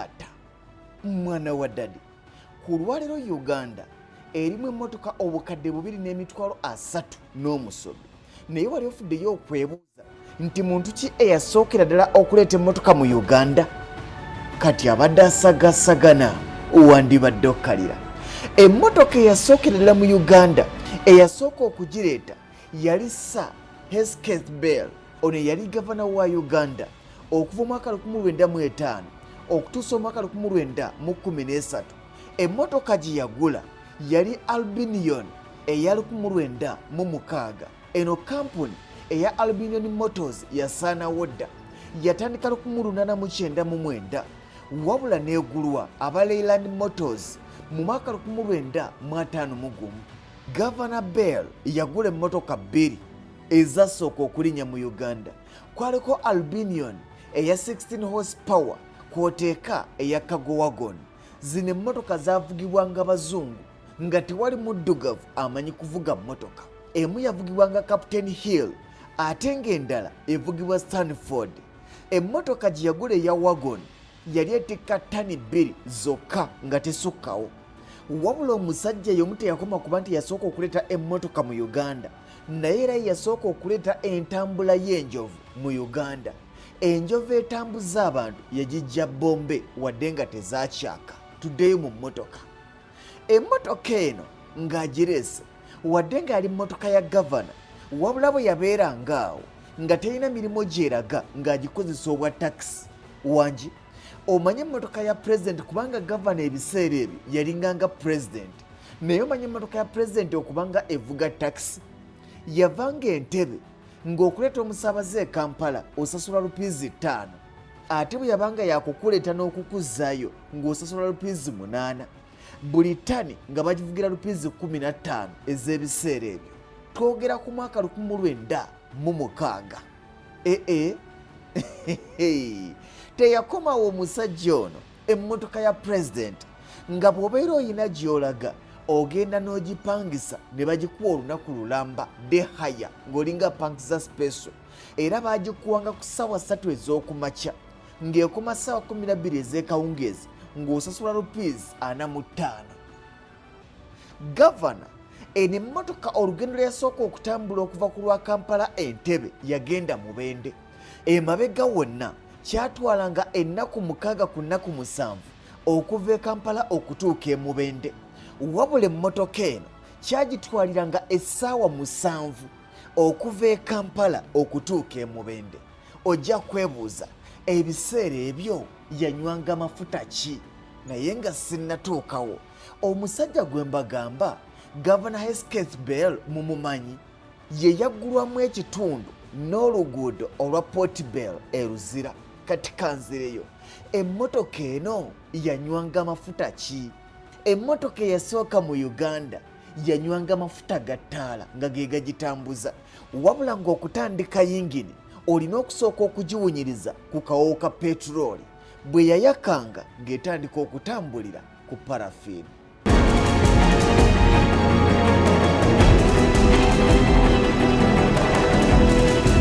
taata mwana wa dadi ku lwaliro Uganda erimu emmotoka obukadde 2.3 naye wali ofuddeyo okwebuuza nti muntu ki eyasookera ddala okuleeta emmotoka mu Uganda? Kati abadde asagasagana wandibadde okkalira. Emmotoka eyasookera ddala mu Uganda eyasooka okugireeta yali Sir Hesketh Bell, ono yali gavana wa Uganda okuva omwaka 1905 okutuusa omwaka 1913. Emmotoka gye yagula yali Albinion eya 1906. Eno kampuni eya Albinion Motors yasaanawo dda, yatandika 1899 wabula neegulwa aba Leyland Motors mu mwaka 1951. Gavana Bell yagula emmotoka 2 ezasooka okulinnya mu Uganda. Kwaliko Albinion eya 16 horsepower kwoteeka eya cargo wagon. Zino emmotoka zaavugibwanga bazungu nga tewali muddugavu amanyi kuvuga mmotoka. Emu yavugibwanga Captain Hill ate ng'endala evugibwa Stanford. Emmotoka gye yagula eya wagon yali etikka ttani 2 zokka nga tesukkawo. Wabula omusajja y'omu teyakoma kuba nti yasooka okuleeta emmotoka mu Uganda, naye era yasooka okuleeta entambula y'enjovu mu Uganda. Enjovu etambuza abantu yagijja Bombe wadde nga tezaakyaka. Tuddeyo mu mmotoka. Emmotoka eno ng'agireese wadde ng'ali mmotoka ya gavana, wabula bwe yabeerangaawo nga terina mirimu gyeraga ng'agikozesa obwa takisi. Wangi omanye emmotoka ya pulezidenti kubanga gavana ebiseera ebyo yalinganga pulezidenti, naye omanye emmotoka ya pulezidenti okubanga evuga takisi. Yavanga entebe ng'okuleeta omusaabaze e Kampala osasula ₹5, ate bwe yabanga yakukuleeta n'okukuzzaayo ng'osasula ₹8. Buli ttani nga bagivugira ₹15 ez'ebiseera ebyo. Twogera ku mwaka 1906. Teyakomawo omusajja ono emmotoka ya pulezidenti nga bw'obeera oyina gy'olaga ogenda n'ogipangisa ne bagikuwa olunaku lulamba de haya ng'olinga pangisa special, era baagikuwanga ku ssaawa 3 ez'okumakya ng'ekoma ssaawa 12 ez'ekawungeezi ng'osasula ₹45. Gavana eno emmotoka olugendo lwe yasooka okutambula okuva ku lwa Kampala Entebbe yagenda Mubende. Emabega wonna kyatwalanga ennaku 6 ku nnaku 7 okuva e Kampala okutuuka e Mubende. Wabula emmotoka eno kyagitwaliranga essaawa 7 okuva e Kampala okutuuka e Mubende. Ojja kwebuuza ebiseera ebyo yanywanga mafuta ki? Naye nga sinnatuukawo, omusajja gwe mbagamba Gavana Hesketh Bell mumumanyi, ye yaggulwamu ekitundu n'oluguudo olwa Port Bell e Luzira. Kati kanzireyo, emmotoka eno yanywanga mafuta ki? Emmotoka eyasooka mu Uganda yanywanga mafuta ga ttaala nga ge gagitambuza, wabula ng'okutandika yingini olina okusooka okugiwunyiriza ku kawowo ka petulooli, bwe yayakanga ng'etandika okutambulira ku parafiini.